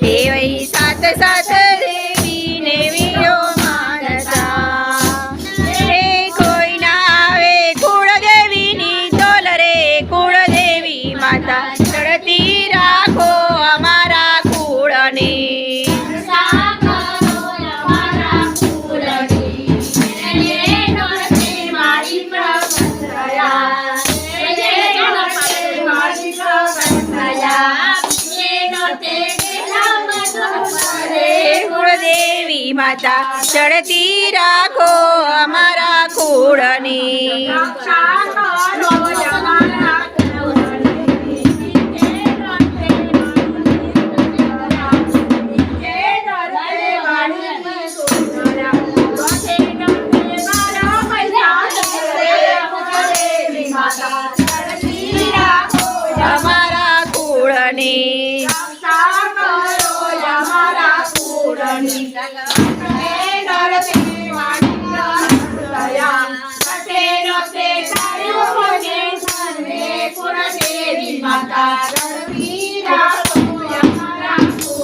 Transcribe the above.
એવી સાત સાત દેવીને વીરો માનતા એ કોઈ ના આવે કુળદેવીની તોલ રે કુળદેવી માતા ચડતી રાખો અમારા કુળને કુળદેવી માતા ચડતી રાખો અમારા કુળની અમારા કુળની